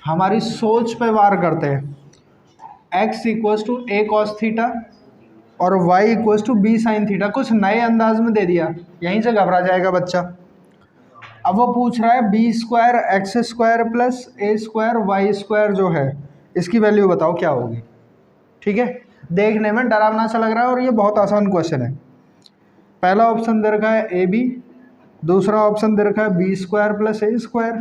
हमारी सोच पे वार करते हैं। x equals to a cos theta और y equals to b sin theta, कुछ नए अंदाज में दे दिया, यहीं से घबरा जाएगा बच्चा। अब वो पूछ रहा है B square X square plus A square Y square जो है इसकी वैल्यू बताओ क्या होगी। ठीक है, देखने में डरावना सा लग रहा है और ये बहुत आसान क्वेश्चन है। पहला ऑप्शन दे रखा है ए बी, दूसरा ऑप्शन दे रखा है B square plus A square,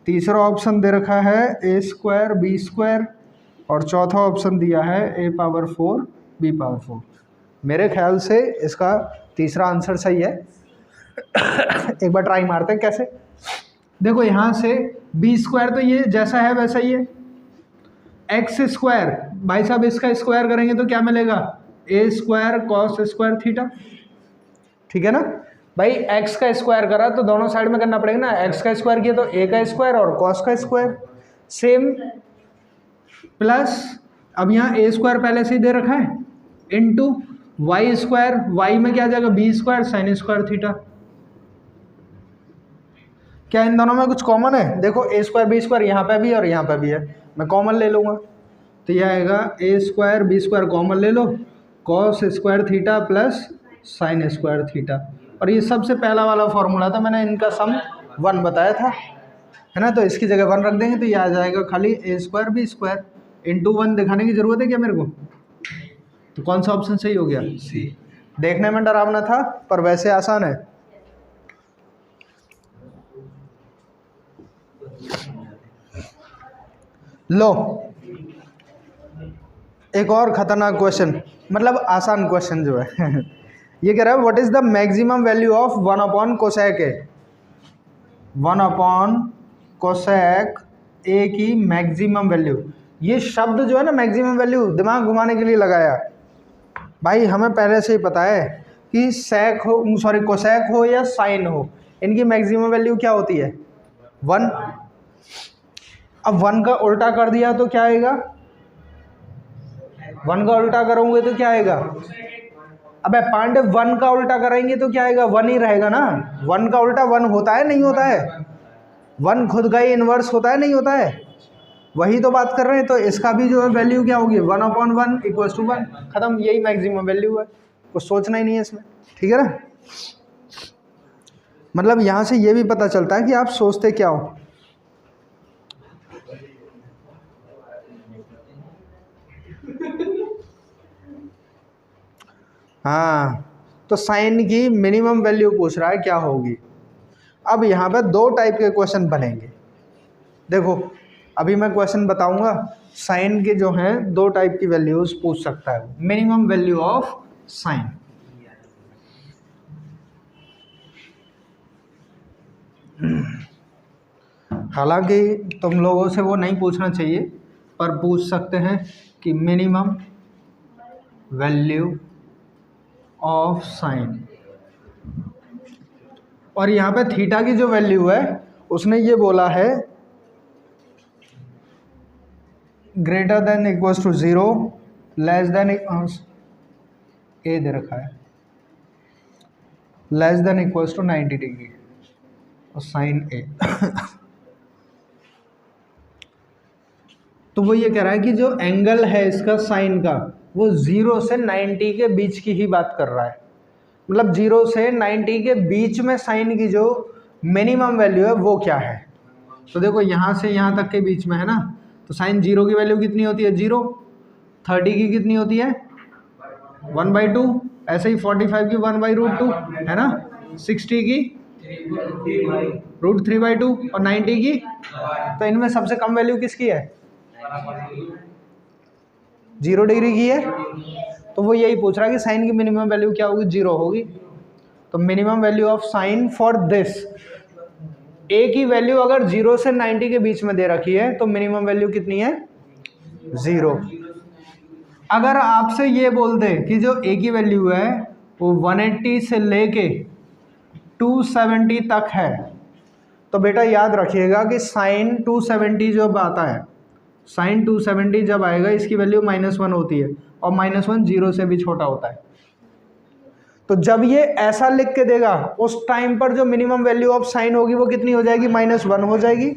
तीसरा ऑप्शन दे रखा है ए स्क्वायर बी स्क्वायर और चौथा ऑप्शन दिया है ए पावर 4 बी पावर 4। मेरे ख्याल से इसका तीसरा आंसर सही है। एक बार ट्राई मारते हैं कैसे। देखो यहाँ से बी स्क्वायर तो ये जैसा है वैसा ही है, एक्स स्क्वायर भाई साहब इसका स्क्वायर करेंगे तो क्या मिलेगा, ए स्क्वायर कॉस स्क्वायर थीटा। ठीक है ना भाई, एक्स का स्क्वायर करा तो दोनों साइड में करना पड़ेगा ना, एक्स का स्क्वायर किया तो ए का स्क्वायर और कॉस का स्क्वायर सेम, प्लस अब यहाँ ए स्क्वायर पहले से ही दे रखा है इनटू वाई स्क्वायर, वाई में क्या आ जाएगा B square sine square theta. क्या इन दोनों में कुछ कॉमन है, देखो ए स्क्वायर बी स्क्वायर यहाँ पे भी है और यहाँ पे भी है, मैं कॉमन ले लूँगा तो यह आएगा A square B square common ले लो, cos square theta plus sine square theta. और ये सबसे पहला वाला फॉर्मूला था, मैंने इनका सम 1 बताया था, है ना, तो इसकी जगह 1 रख देंगे तो ये आ जाएगा खाली ए स्क्वायर बी स्क्वायर इंटू 1। दिखाने की ज़रूरत है क्या मेरे को, तो कौन सा ऑप्शन सही हो गया, सी। देखने में डरावना था पर वैसे आसान है। लो एक और खतरनाक क्वेश्चन, मतलब आसान क्वेश्चन जो है ये कह रहा है what is the maximum value of 1 upon cosec A. 1 upon cosec ए की मैक्सिमम वैल्यू, ये शब्द जो है ना मैक्सिमम वैल्यू दिमाग घुमाने के लिए लगाया। भाई हमें पहले से ही पता है कि सेक हो सॉरी कोसेक हो या साइन हो, इनकी मैक्सिमम वैल्यू क्या होती है 1। अब 1 का उल्टा कर दिया तो क्या आएगा, 1 का उल्टा करोगे तो क्या आएगा, अबे पांडे 1 का उल्टा करेंगे तो क्या आएगा 1 ही रहेगा ना। 1 का उल्टा 1 होता है नहीं होता है, 1 खुद का ही इन्वर्स होता है नहीं होता है, वही तो बात कर रहे हैं। तो इसका भी जो है वैल्यू क्या होगी 1 अपॉन 1 इक्वल्स टू 1, खत्म, यही मैक्सिमम वैल्यू है, कुछ सोचना ही नहीं है इसमें। ठीक है ना, मतलब यहाँ से ये भी पता चलता है कि आप सोचते क्या हो। हाँ, तो साइन की मिनिमम वैल्यू पूछ रहा है क्या होगी। अब यहाँ पे 2 टाइप के क्वेश्चन बनेंगे। देखो अभी मैं क्वेश्चन बताऊंगा, साइन के जो हैं 2 टाइप की वैल्यूज पूछ सकता है, मिनिमम वैल्यू ऑफ साइन। हालांकि तुम लोगों से वो नहीं पूछना चाहिए पर पूछ सकते हैं कि मिनिमम वैल्यू ऑफ साइन, और यहाँ पे थीटा की जो वैल्यू है उसने ये बोला है greater than equals to 0 less than A दे रखा है less than equals to 90 degree और साइन ए तो वो ये कह रहा है कि जो एंगल है इसका साइन का वो 0 से 90 के बीच की ही बात कर रहा है, मतलब 0 से 90 के बीच में साइन की जो मिनिमम वैल्यू है वो क्या है। तो देखो यहाँ से यहाँ तक के बीच में है ना, तो साइन 0 की वैल्यू कितनी होती है 0, 30 की कितनी होती है 1/2, ऐसे ही 45 की 1/√2 है ना, 60 की √3/2 और 90 की, तो इनमें सबसे कम वैल्यू किसकी है 0 डिग्री की है। तो वो यही पूछ रहा है कि साइन की मिनिमम वैल्यू क्या होगी 0 होगी। तो minimum value of sine for this, A की वैल्यू अगर 0 से 90 के बीच में दे रखी है तो मिनिमम वैल्यू कितनी है 0। अगर आपसे ये बोल दे कि जो ए की वैल्यू है वो 180 से लेके 270 तक है, तो बेटा याद रखिएगा कि साइन 270 जब आता है, साइन 270 जब आएगा इसकी वैल्यू -1 होती है और -1 0 से भी छोटा होता है। तो जब ये ऐसा लिख के देगा उस टाइम पर जो मिनिमम वैल्यू ऑफ साइन होगी वो कितनी हो जाएगी, -1 हो जाएगी।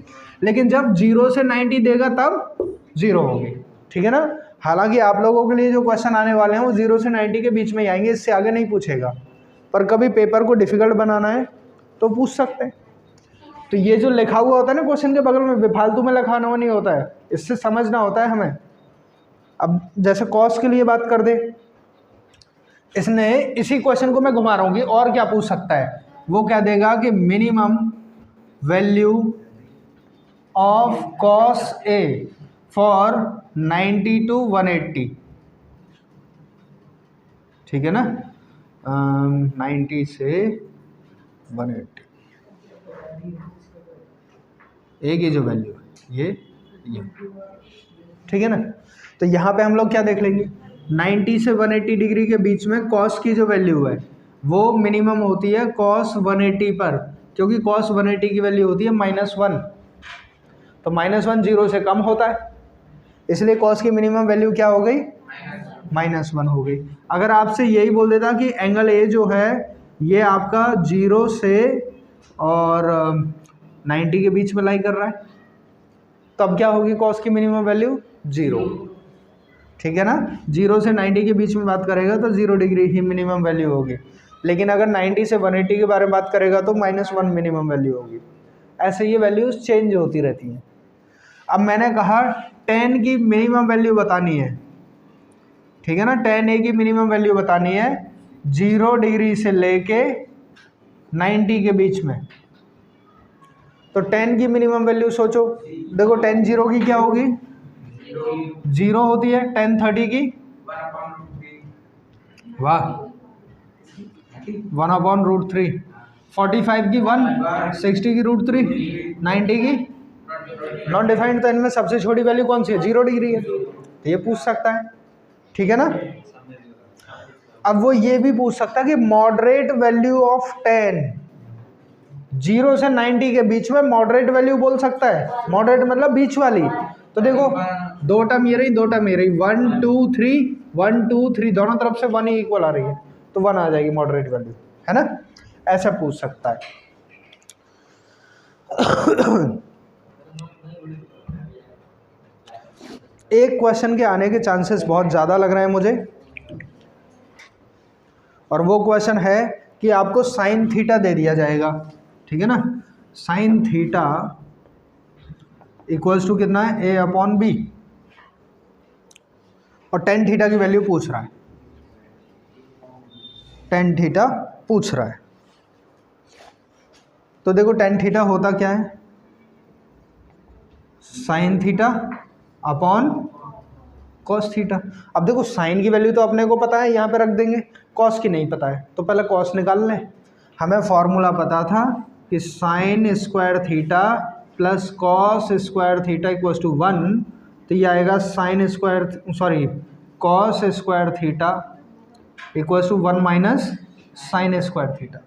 लेकिन जब 0 से 90 देगा तब 0 होगी, ठीक है ना। हालांकि आप लोगों के लिए जो क्वेश्चन आने वाले हैं वो 0 से 90 के बीच में ही आएंगे, इससे आगे नहीं पूछेगा। पर कभी पेपर को डिफिकल्ट बनाना है तो पूछ सकते हैं। तो ये जो लिखा हुआ होता है ना क्वेश्चन के बगल में, बेफालतू में लिखाना नहीं होता है, इससे समझना होता है हमें। अब जैसे कॉस के लिए बात कर दे, इसने इसी क्वेश्चन को मैं घुमा रहा हूँ कि और क्या पूछ सकता है। वो क्या देगा कि minimum value of cos A for 90 to 180, ठीक है ना, 90 से 180 ए की जो वैल्यू है ये, ठीक है ना। तो यहाँ पे हम लोग क्या देख लेंगे, 90 से 180 डिग्री के बीच में कॉस की जो वैल्यू है वो मिनिमम होती है कॉस 180 पर, क्योंकि कॉस 180 की वैल्यू होती है -1। तो -1 0 से कम होता है, इसलिए कॉस की मिनिमम वैल्यू क्या हो गई, -1 हो गई। अगर आपसे यही बोल देता कि एंगल ए जो है ये आपका 0 से और 90 के बीच में लाई कर रहा है, तब क्या होगी कॉस की मिनिमम वैल्यू 0, ठीक है ना। 0 से 90 के बीच में बात करेगा तो 0 डिग्री ही मिनिमम वैल्यू होगी। लेकिन अगर 90 से 180 के बारे में बात करेगा तो -1 मिनिमम वैल्यू होगी। ऐसे ये वैल्यूज चेंज होती रहती हैं। अब मैंने कहा tan की मिनिमम वैल्यू बतानी है, ठीक है ना। tan a की मिनिमम वैल्यू बतानी है 0 डिग्री से लेके 90 के बीच में। तो tan की मिनिमम वैल्यू सोचो, देखो tan 0 की क्या होगी, 0 होती है। tan 30 की, वाह, 1/√3। 45 की 1, 60 की √3, 90 की नॉन डिफाइंड। तो इनमें सबसे छोटी वैल्यू कौन सी है, 0 डिग्री है। तो ये पूछ सकता है, ठीक है ना। अब वो ये भी पूछ सकता है कि मॉडरेट वैल्यू ऑफ tan 0 से 90 के बीच में मॉडरेट वैल्यू बोल सकता है। मॉडरेट मतलब बीच वाली। तो देखो दो टर्म ये रही, दो टर्म ये रही, 1 2 3, 1 2 3 दोनों तरफ से 1 ही इक्वल आ रही है, तो 1 आ जाएगी मॉडरेट वैल्यू, है ना। ऐसा पूछ सकता है। एक क्वेश्चन के आने के चांसेस बहुत ज़्यादा लग रहे हैं मुझे, और वो क्वेश्चन है कि आपको साइन थीटा दे दिया जाएगा, ठीक है ना। साइन थीटा इक्वल्स टू कितना है, a/b, और टेन थीटा की वैल्यू पूछ रहा है, टेन थीटा पूछ रहा है। तो देखो टेन थीटा होता क्या है, sine theta upon cos theta. अब देखो साइन की वैल्यू तो अपने को पता है, यहाँ पे रख देंगे, कॉस की नहीं पता है, तो पहले कॉस निकाल लें। हमें फॉर्मूला पता था कि sine square theta plus cos square theta equals to 1, तो ये आएगा sine square, sorry cos square theta equals to 1 minus sine square theta,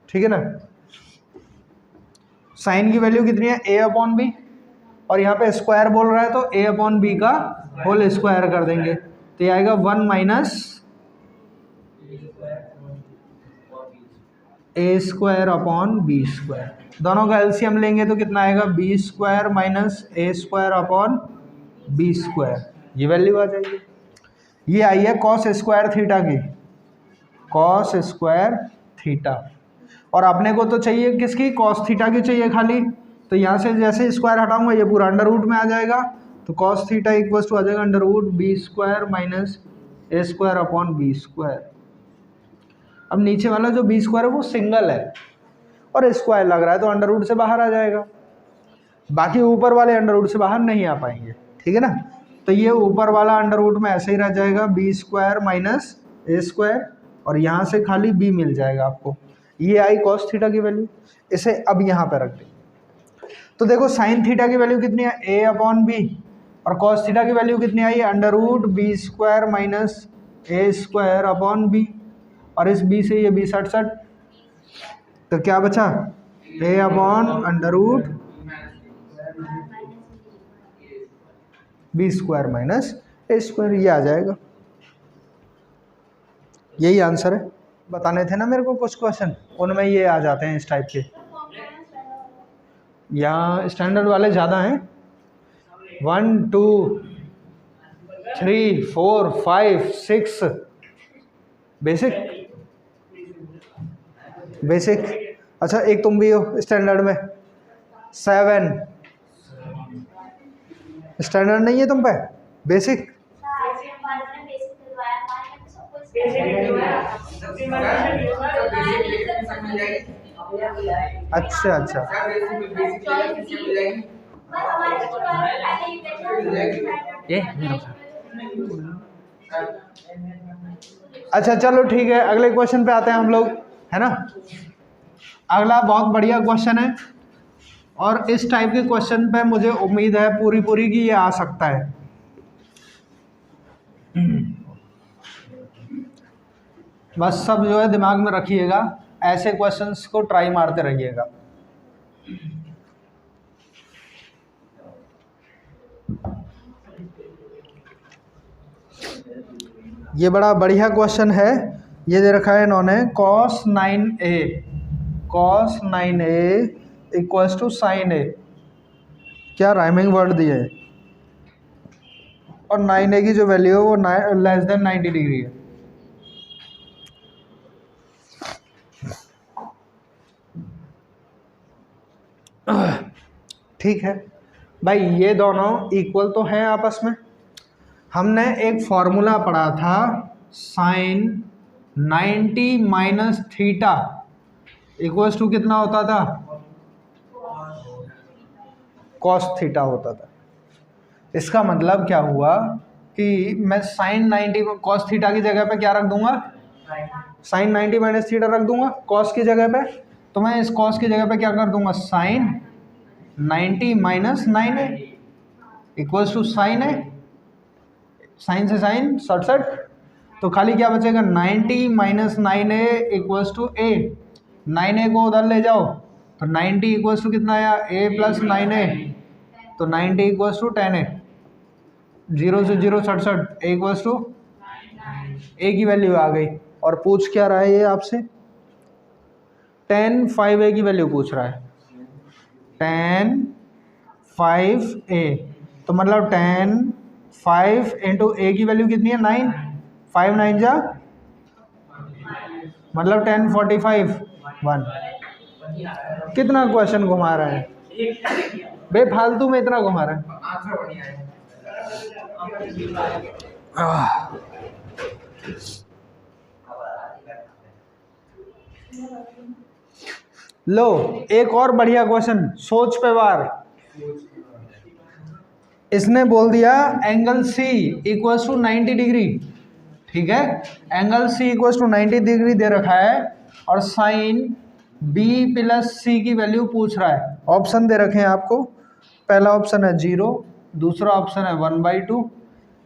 ठीक है ना। साइन की वैल्यू कितनी है, a/b, और यहाँ पे स्क्वायर बोल रहा है तो a/b का होल स्क्वायर कर देंगे, तो ये आएगा 1 माइनस a²/b²। दोनों का एलसीएम लेंगे तो कितना आएगा, b² माइनस a²/b², ये वैल्यू आ जाएगी। ये आई है कॉस स्क्वायर थीटा की, कॉस स्क्वायर थीटा। और अपने को तो चाहिए किसकी, कॉस थीटा की चाहिए खाली, तो यहाँ से जैसे स्क्वायर हटाऊंगा ये पूरा अंडर रूट में आ जाएगा, तो कॉस थीटा इक्वल्स टू आ जाएगा √b² माइनस a²/b²। अब नीचे वाला जो b² है वो सिंगल है और स्क्वायर लग रहा है तो अंडर रूट से बाहर आ जाएगा, बाकी ऊपर वाले अंडर रूट से बाहर नहीं आ पाएंगे, ठीक है ना। तो ये ऊपर वाला अंडर रूट में ऐसे ही रह जाएगा, b² माइनस a², और यहाँ से खाली b मिल जाएगा आपको। ये आई कॉस थीटा की वैल्यू, इसे अब यहाँ पे रख दें। तो देखो साइन थीटा की वैल्यू कितनी है, a/b, और कॉस थीटा की वैल्यु कितनी आई, √b² माइनस a²/b, और इस b से ये b 60, तो क्या बचा, a/√b² माइनस a², ये आ जाएगा, यही आंसर है। बताने थे ना मेरे को कुछ क्वेश्चन, उनमें ये आ जाते हैं इस टाइप के। यहाँ स्टैंडर्ड वाले ज़्यादा हैं, 1 2 3 4 5 6 बेसिक बेसिक। अच्छा एक तुम भी हो स्टैंडर्ड में, 7 स्टैंडर्ड नहीं है तुम पे, बेसिक। अच्छा अच्छा ये अच्छा चलो ठीक है, अगले क्वेश्चन पे आते हैं हम लोग, है ना। अगला बहुत बढ़िया क्वेश्चन है, और इस टाइप के क्वेश्चन पे मुझे उम्मीद है पूरी पूरी की ये आ सकता है। बस सब जो है दिमाग में रखिएगा, ऐसे क्वेश्चंस को ट्राई मारते रहिएगा। ये बड़ा बढ़िया क्वेश्चन है, ये दे रखा है इन्होंने, cos 9a equals to sin a। क्या राइमिंग वर्ड दिए है, और 9a की जो वैल्यू है वो लेस देन 90 डिग्री है। ठीक है भाई, ये दोनों इक्वल तो हैं आपस में। हमने एक फॉर्मूला पढ़ा था, sine 90 minus theta equals to कितना होता था, कॉस थीटा होता था। इसका मतलब क्या हुआ कि मैं साइन 90 कॉस थीटा की जगह पे क्या रख दूंगा, साइन 90 माइनस थीटा रख दूंगा कॉस की जगह पे। तो मैं इस कॉस की जगह पे क्या कर दूंगा, sine 90 minus 9a equals to sine A, sine से साइन 67, तो खाली क्या बचेगा, 90 minus 9a equals to a। 9a को उधर ले जाओ तो 90 इक्वल्स टू कितना आया, a प्लस 9a, तो 90 इक्वल्स टू 10a। 0 से 0 67, a इक्वल्स टू a की वैल्यू आ गई। और पूछ क्या रहा है ये आपसे, tan 5a की वैल्यू पूछ रहा है, tan 5a, तो मतलब tan 5 इंटू a की वैल्यू कितनी है, 9, 5 9 जा, मतलब 10 45 1। कितना क्वेश्चन घुमा रहा है बेफालतू में, इतना घुमा रहा है। लो एक और बढ़िया क्वेश्चन, सोच पे वार। इसने बोल दिया angle C equals to 90 degree, ठीक है, angle C equals to 90 degree दे रखा है, और साइन B प्लस C की वैल्यू पूछ रहा है। ऑप्शन दे रखे हैं आपको, पहला ऑप्शन है 0, दूसरा ऑप्शन है 1/2,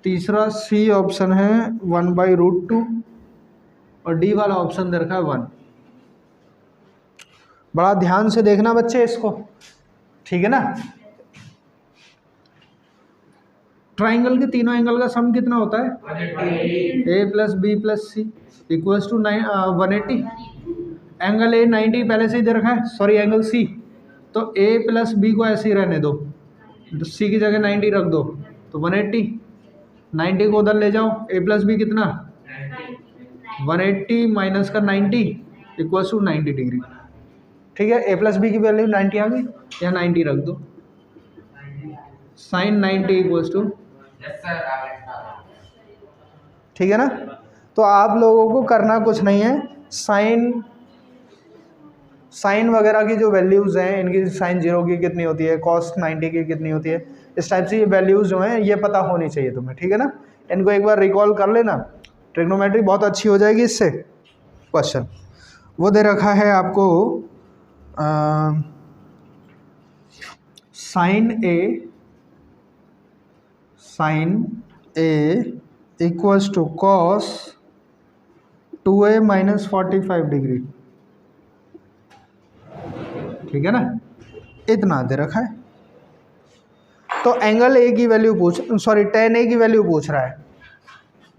तीसरा C ऑप्शन है 1/√2, और D वाला ऑप्शन दे रखा है 1। बड़ा ध्यान से देखना बच्चे इसको, ठीक है ना। ट्राइंगल के तीनों एंगल का सम कितना होता है, a plus B plus C equals to 180। Angle A 90 पहले से ही दे रखा है, सॉरी एंगल C, तो a प्लस बी को ऐसे ही रहने दो, तो C की जगह 90 रख दो, तो 180। 90 को उधर ले जाओ, a प्लस बी कितना, 180 माइनस का 90 इक्वल्स टू 90 डिग्री, ठीक है। a प्लस बी की वैल्यू 90 आ गई, यहाँ 90 रख दो, साइन 90 इक्वल्स टू, ठीक है ना। तो आप लोगों को करना कुछ नहीं है, साइन वगैरह की जो वैल्यूज़ हैं, इनकी साइन 0 की कितनी होती है, कॉस 90 की कितनी होती है, इस टाइप से ये वैल्यूज़ जो हैं ये पता होनी चाहिए तुम्हें, ठीक है ना। इनको एक बार रिकॉल कर लेना, ट्रिग्नोमेट्री बहुत अच्छी हो जाएगी इससे। क्वेश्चन वो दे रखा है आपको, sine A equals to cos 2a minus 45 degree, ठीक है ना, इतना दे रखा है। तो एंगल A की वैल्यू tan A की वैल्यू पूछ रहा है,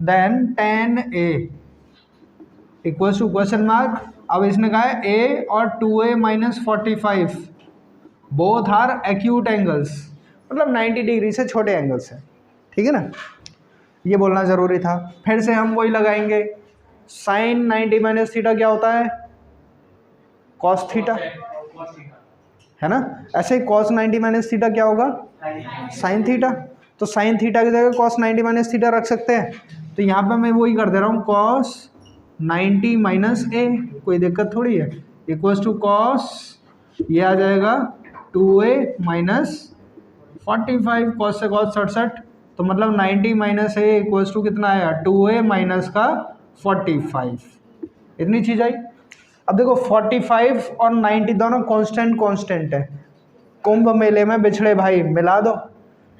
then tan A equals to question mark. अब इसने कहा है ए और 2a minus 45 both are acute angles, मतलब 90 डिग्री से छोटे एंगल्स हैं, ठीक है ना, ये बोलना ज़रूरी था। फिर से हम वही लगाएंगे, साइन 90 माइनस थीटा क्या होता है, कॉस थीटा, है ना। ऐसे ही कॉस 90 माइनस थीटा क्या होगा, साइन थीटा। तो साइन थीटा की जगह कॉस 90 माइनस थीटा रख सकते हैं। तो यहाँ पे मैं वही कर दे रहा हूँ, कॉस 90 माइनस ए, कोई दिक्कत थोड़ी है, इक्वल्स टू कॉस, ये आ जाएगा 2a माइनस 45, कॉस से कॉस 67, तो मतलब 90 माइनस ए इक्वल्स टू कितना आया, 2a माइनस का 45, इतनी चीज़ आई। अब देखो 45 और 90 दोनों कांस्टेंट है, कुंभ मेले में बिछड़े भाई मिला दो,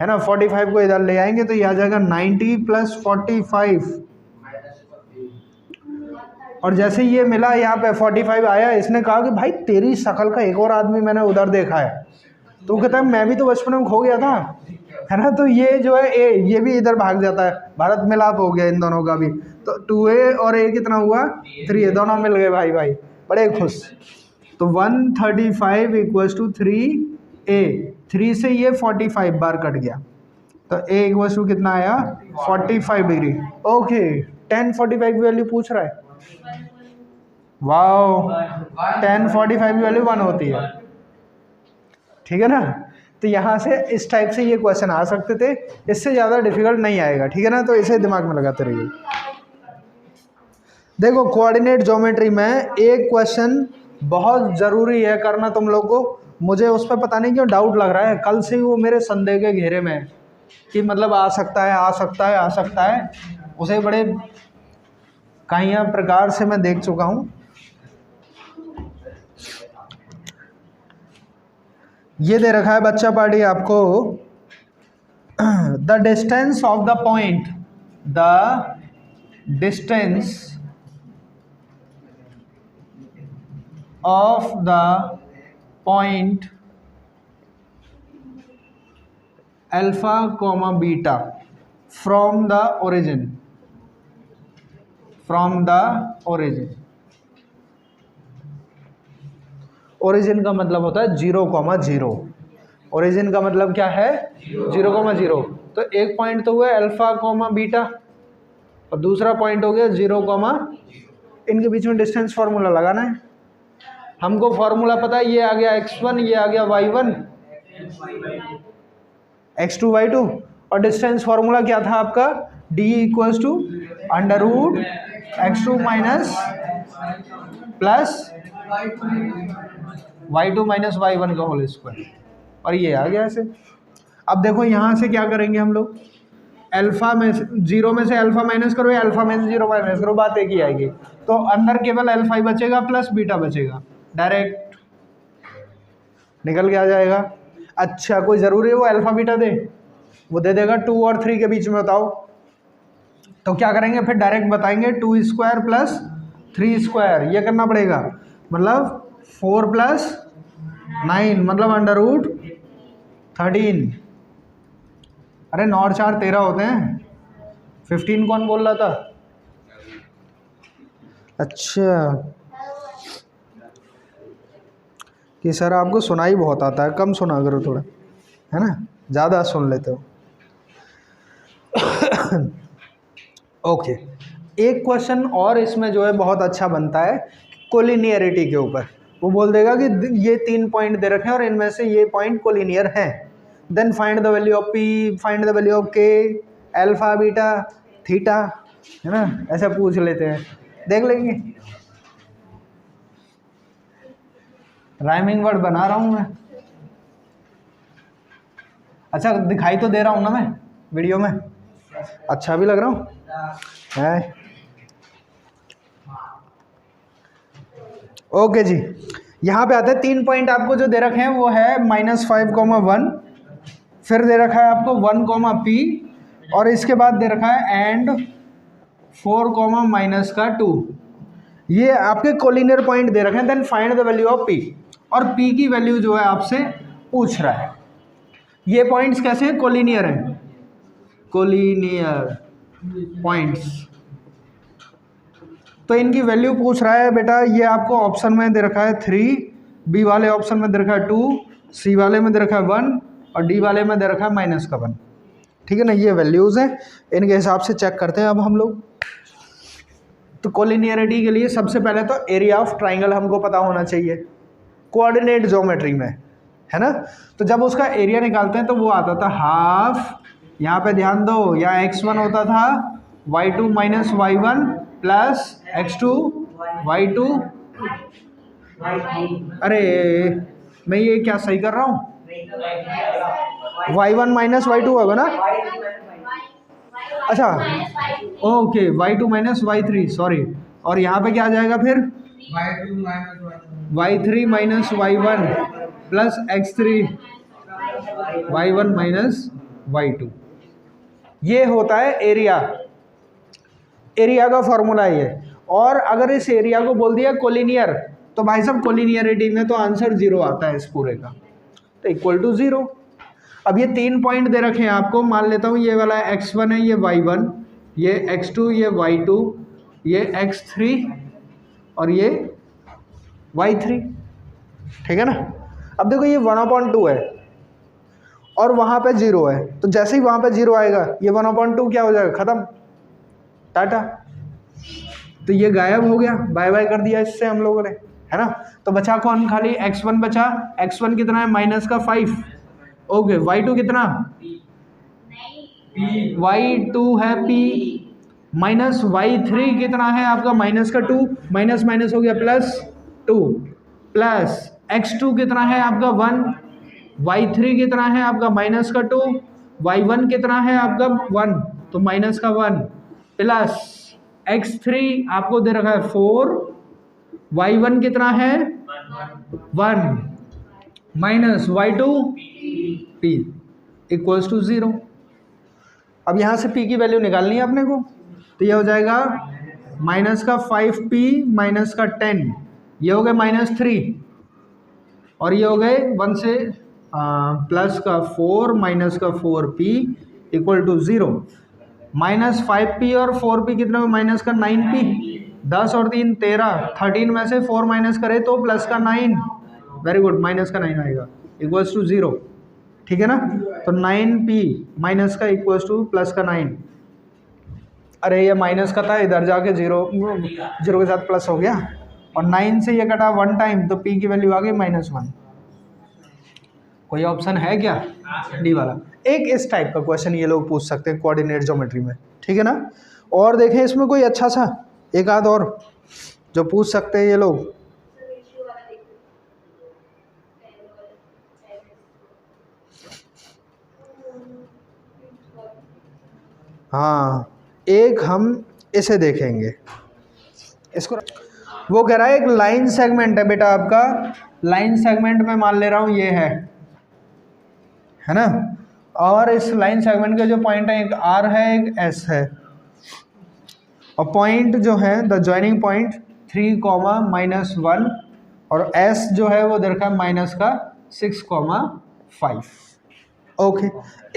है ना। 45 को इधर ले आएंगे तो ये आ जाएगा 90 प्लस 45, और जैसे ये मिला यहाँ पे 45 आया, इसने कहा कि भाई तेरी शक्ल का एक और आदमी मैंने उधर देखा है, तो कहता है मैं भी तो बचपन में खो गया था, है ना। तो ये जो है ए, ये भी इधर भाग जाता है, भारत मिलाप हो गया इन दोनों का भी। तो 2a और a कितना हुआ, 3a, दोनों मिल गए भाई भाई, बड़े खुश। तो 135 इक्वल्स टू 3a, 3 से ये 45 बार कट गया, तो a इक्वल्स टू कितना आया, 45 डिग्री। ओके, 1045 की वैल्यू पूछ रहा है, वाओ, 1045 की वैल्यू 1 होती है, ठीक है ना। तो यहाँ से इस टाइप से ये क्वेश्चन आ सकते थे, इससे ज़्यादा डिफिकल्ट नहीं आएगा, ठीक है ना। तो इसे दिमाग में लगाते रहिए। देखो कोऑर्डिनेट ज्योमेट्री में एक क्वेश्चन बहुत ज़रूरी है करना तुम लोग को, मुझे उस पर पता नहीं क्यों डाउट लग रहा है, कल से ही वो मेरे संदेह के घेरे में है कि मतलब आ सकता है, आ सकता है, आ सकता है, उसे बड़े कई प्रकार से मैं देख चुका हूँ। ये दे रखा है बच्चा पार्टी आपको, the distance of the point, the distance of the point alpha comma beta from the origin, from the origin. Origin का मतलब होता है 0,0, ओरिजिन का मतलब क्या है, 0,0। तो एक पॉइंट तो हुआ अल्फा कॉमा बीटा और दूसरा पॉइंट हो गया 0, इनके बीच में डिस्टेंस फार्मूला लगाना है। हमको फार्मूला पता है, ये आ गया x1, ये आ गया y1, x2 y2, और डिस्टेंस फार्मूला क्या था आपका, d equals to under root x2 minus plus y2 minus y1 का होल स्क्वायर, और ये आ गया ऐसे। अब देखो यहाँ से क्या करेंगे हम लोग, अल्फा में 0 में से अल्फा माइनस करो या अल्फा में से 0 माइनस करो, बात एक ही आएगी। तो अंदर केवल अल्फा ही बचेगा प्लस बीटा बचेगा, डायरेक्ट निकल के आ जाएगा। अच्छा कोई ज़रूरी है वो अल्फा बीटा दे, वो दे देगा 2 और 3 के बीच में, बताओ। तो क्या करेंगे फिर, डायरेक्ट बताएंगे 2 स्क्वायर प्लस 3 स्क्वायर, ये करना पड़ेगा, मतलब 4 प्लस 9 मतलब अंडर रूट 13। अरे 9 और 4 13 होते हैं, 15 कौन बोल रहा था। अच्छा कि सर आपको सुनाई बहुत आता है, कम सुना करो थोड़ा, है ना, ज़्यादा सुन लेते हो। ओके, एक क्वेश्चन और इसमें जो है बहुत अच्छा बनता है कोलिनियरिटी के ऊपर। वो बोल देगा कि ये 3 पॉइंट दे रखे हैं और इनमें से ये पॉइंट कोलिनियर हैं, then find the value of P, find the value of K, alpha beta theta, है ना, ऐसा पूछ लेते हैं, देख लेंगे। राइमिंग वर्ड बना रहा हूँ मैं, अच्छा दिखाई तो दे रहा हूँ ना मैं वीडियो में, अच्छा भी लग रहा हूँ है। ओके जी, यहाँ पे आते हैं 3 पॉइंट आपको जो दे रखे हैं वो है -5,1, फिर दे रखा है आपको 1, P, और इसके बाद दे रखा है एंड 4, -2। ये आपके कोलिनियर पॉइंट दे रखे हैं, then find the value of P, और P की वैल्यू जो है आपसे पूछ रहा है। ये पॉइंट्स कैसे हैं, कोलिनियर हैं, कोलिनियर पॉइंट्स, तो इनकी वैल्यू पूछ रहा है बेटा, ये आपको ऑप्शन में दे रखा है 3, बी वाले ऑप्शन में दे रखा है 2, सी वाले में दे रखा है 1 और डी वाले में दे रखा है -1। ठीक है ना, ये वैल्यूज़ हैं, इनके हिसाब से चेक करते हैं अब हम लोग। तो कोलिनियरिटी के लिए सबसे पहले तो एरिया ऑफ ट्राइंगल हमको पता होना चाहिए कोऑर्डिनेट ज्योमेट्री में, है ना। तो जब उसका एरिया निकालते हैं तो वो आता था हाफ, यहाँ पे ध्यान दो, यहाँ x1 होता था y2 minus y1 plus x2 y2, अरे मैं ये क्या सही कर रहा हूँ, y1 माइनस y2 होगा ना, अच्छा okay y2 minus y3, sorry, और यहाँ पे क्या आ जाएगा फिर y3 minus y1 plus x3 y1 minus y2। ये होता है एरिया, एरिया का फॉर्मूला ये। और अगर इस एरिया को बोल दिया कोलिनियर तो भाई साहब कोलिनियरिटी में तो आंसर 0 आता है इस पूरे का, तो इक्वल टू 0। अब ये 3 पॉइंट दे रखे हैं आपको, मान लेता हूँ ये वाला x1 है, ये y1, ये x2, ये y2, ये x3 और ये y3, ठीक है ना। अब देखो ये 1/2 है और वहाँ पे 0 है, तो जैसे ही वहाँ पे 0 आएगा ये 1/2 क्या हो जाएगा, ख़त्म, टाटा। तो ये गायब हो गया, बाय बाय कर दिया इससे हम लोगों ने, है ना। तो बचा कौन, खाली x1 बचा। x1 कितना है, -5, ओके। y2 कितना, y2 है p, माइनस y3 कितना है आपका, -2, माइनस माइनस हो गया +2, प्लस x2 कितना है आपका 1, y3 कितना है आपका -2, y1 कितना है आपका 1 तो -1, प्लस x3 आपको दे रखा है 4, y1 कितना है 1 minus y2 p equals to 0। अब यहाँ से p की वैल्यू निकालनी है अपने को, तो ये हो जाएगा -5p -10, ये हो गए -3 और ये हो गए 1 से +4 -4p इक्वल टू 0। -5p और 4p कितना में -9p, 10 और 3 13, 13 में से 4 माइनस करे तो +9, वेरी गुड, -9 आएगा इक्वल्स टू 0, ठीक है ना। तो 9p माइनस का इक्वल्स टू +9, अरे ये माइनस का था, इधर जाके 0 के साथ प्लस हो गया और 9 से ये कटा 1 टाइम, तो p की वैल्यू आ गई -1। कोई ऑप्शन है क्या, डी वाला। एक इस टाइप का क्वेश्चन ये लोग पूछ सकते हैं कोऑर्डिनेट ज्योमेट्री में, ठीक है ना। और देखें इसमें कोई अच्छा सा एक आध और जो पूछ सकते हैं ये लोग। हाँ, एक हम इसे देखेंगे, इसको वो कह रहा है एक लाइन सेगमेंट है बेटा आपका, लाइन सेगमेंट में मान ले रहा हूँ ये है ना, और इस लाइन सेगमेंट के जो पॉइंट है, एक R है एक S है, और पॉइंट जो है द जॉइनिंग पॉइंट 3,-1 और S जो है वो दे रखा है -6,5, ओके।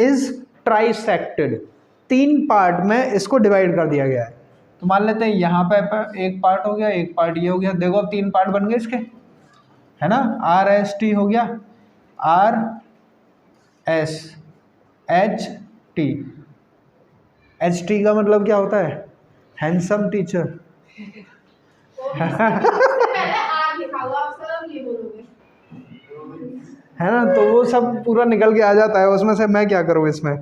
इज ट्राइसेक्टेड, 3 पार्ट में इसको डिवाइड कर दिया गया है। तो मान लेते हैं यहाँ पे एक पार्ट हो गया, एक पार्ट ये हो गया, देखो अब 3 पार्ट बन गए इसके, है ना। RST हो गया, RSHT, HT का मतलब क्या होता है, हैंडसम टीचर है ना। तो वो सब पूरा निकल के आ जाता है उसमें से, मैं क्या करूँ इसमें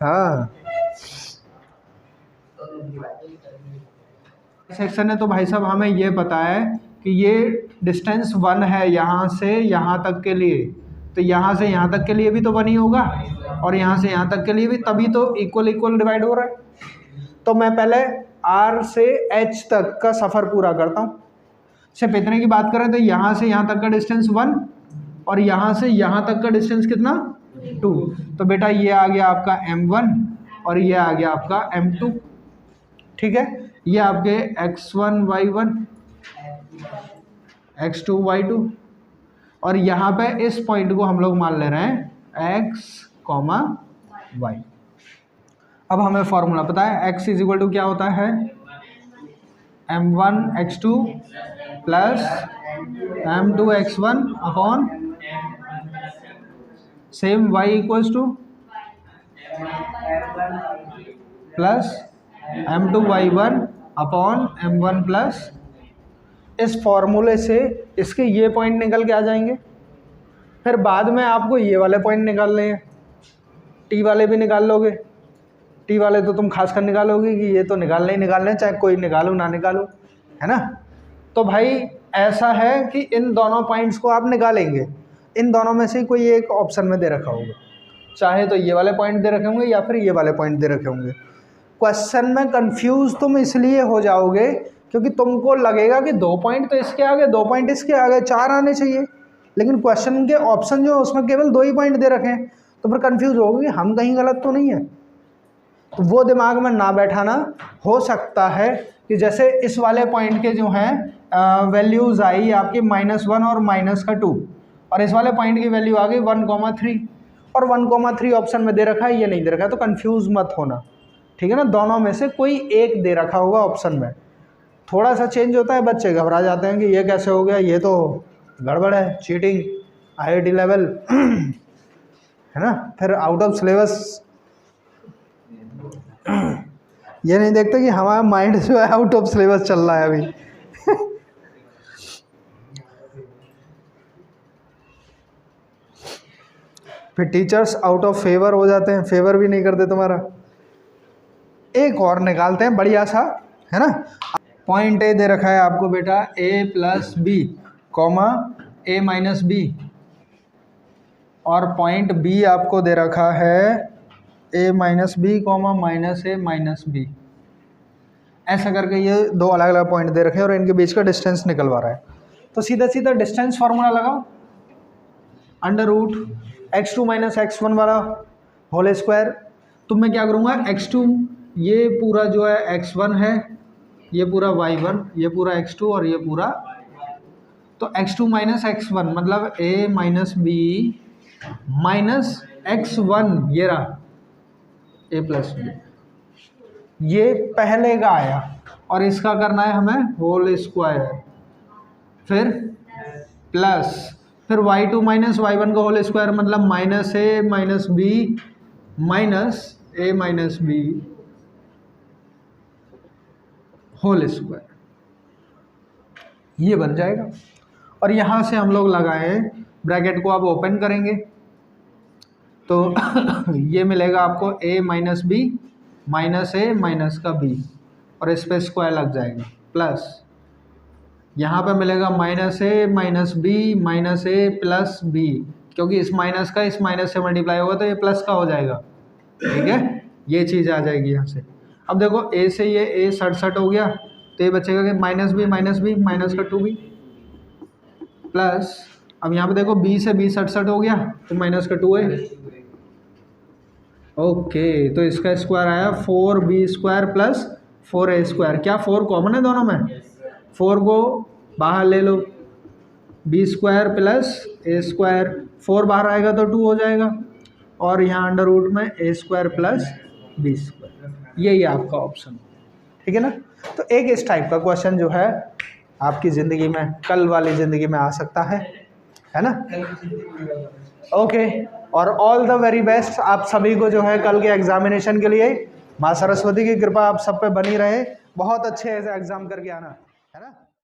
हाँ। सेक्शन है तो भाई साहब हमें ये पता है कि ये डिस्टेंस 1 है यहाँ से यहाँ तक के लिए, तो यहाँ से यहाँ तक के लिए भी तो 1 ही होगा और यहाँ से यहाँ तक के लिए भी, तभी तो इक्वल इक्वल डिवाइड हो रहा है। तो मैं पहले R से H तक का सफ़र पूरा करता हूँ। सिर्फ इतने की बात करें तो यहाँ से यहाँ तक का डिस्टेंस 1 और यहाँ से यहाँ तक का डिस्टेंस कितना 2, तो बेटा ये आ गया आपका M1 और ये आ गया आपका M2, ठीक है। ये आपके x1 y1 x2 y2 और यहाँ पे इस पॉइंट को हम लोग मान ले रहे हैं x, y। अब हमें फॉर्मूला पता है, x = क्या होता है m1x2 plus m2x1 upon same y equals two plus m2y1 upon m1 plus, इस फॉर्मूले से इसके ये पॉइंट निकल के आ जाएंगे। फिर बाद में आपको ये वाले पॉइंट निकालने हैं, टी वाले भी निकाल लोगे, टी वाले तो तुम खासकर निकालोगे कि ये तो निकालने ही निकालने, चाहे कोई निकालो ना निकालो, है ना। तो भाई ऐसा है कि इन दोनों पॉइंट्स को आप निकालेंगे, इन दोनों में से कोई एक ऑप्शन में दे रखा होगा, चाहे तो ये वाले पॉइंट दे रखे होंगे या फिर ये वाले पॉइंट दे रखे होंगे। क्वेश्चन में कंफ्यूज तुम इसलिए हो जाओगे क्योंकि तुमको लगेगा कि 2 पॉइंट तो इसके आगे, 2 पॉइंट इसके आगे, 4 आने चाहिए, लेकिन क्वेश्चन के ऑप्शन जो है उसमें केवल 2 ही पॉइंट दे रखे हैं, तो फिर कंफ्यूज होगी हम कहीं गलत तो नहीं है। तो वो दिमाग में ना बैठाना। हो सकता है कि जैसे इस वाले पॉइंट के जो हैं वैल्यूज़ आई आपकी -1 और -2, और इस वाले पॉइंट की वैल्यू आ गई 1,3, और 1,3 ऑप्शन में दे रखा है, ये नहीं दे रखा है, तो कंफ्यूज मत होना, ठीक है ना। दोनों में से कोई एक दे रखा होगा ऑप्शन में, थोड़ा सा चेंज होता है, बच्चे घबरा जाते हैं कि ये कैसे हो गया, ये तो गड़बड़ है, चीटिंग, IIT लेवल है ना। फिर आउट ऑफ सिलेबस ये नहीं देखते कि हमारा माइंड जो है आउट ऑफ सिलेबस चल रहा है अभी फिर टीचर्स आउट ऑफ फेवर हो जाते हैं, फेवर भी नहीं करते तुम्हारा। एक और निकालते हैं बढ़िया सा, है ना। पॉइंट ए दे रखा है आपको बेटा a+b कॉमा a-b, और पॉइंट बी आपको दे रखा है a-b कॉमा -a-b। ऐसा करके ये 2 अलग अलग पॉइंट दे रखे हैं और इनके बीच का डिस्टेंस निकलवा रहा है। तो सीधा सीधा डिस्टेंस फार्मूला लगाओ, √x2 - x1 वाला होल स्क्वायर। तो मैं क्या करूँगा, x2 ये पूरा जो है x1 है, ये पूरा y1, ये पूरा x2 और ये पूरा, तो x2 - x1 मतलब a-b -x1, ये रहा a+b, ये पहले का आया और इसका करना है हमें होल स्क्वायर, फिर प्लस, फिर y2 - y1 का होल स्क्वायर मतलब -a-b -a-b होल स्क्वायर, ये बन जाएगा। और यहाँ से हम लोग लगाए ब्रैकेट को, आप ओपन करेंगे तो ये मिलेगा आपको a-b -a और इस पे स्क्वायर लग जाएगा, प्लस यहाँ पे मिलेगा -a-b क्योंकि इस माइनस का इस माइनस से मल्टीप्लाई होगा तो ये प्लस का हो जाएगा, ठीक है। ये चीज़ आ जाएगी यहाँ से। अब देखो a से ये a 67 हो गया, तो ये बचेगा कि -b -2b प्लस, अब यहाँ पे देखो b से b 67 हो गया तो -2 है, ओके। तो इसका स्क्वायर आया 4b² प्लस 4a²। क्या 4 कॉमन है दोनों में, 4 को बाहर ले लो, b² प्लस a², 4 बाहर आएगा तो 2 हो जाएगा, और यहाँ √ में a² प्लस b², यही आपका ऑप्शन, ठीक है ना। तो एक इस टाइप का क्वेश्चन जो है आपकी ज़िंदगी में, कल वाली ज़िंदगी में आ सकता है ना। ओके, और ऑल द वेरी बेस्ट आप सभी को जो है कल के एग्जामिनेशन के लिए। माँ सरस्वती की कृपा आप सब पे बनी रहे, बहुत अच्छे ऐसे एग्ज़ाम करके आना, है ना।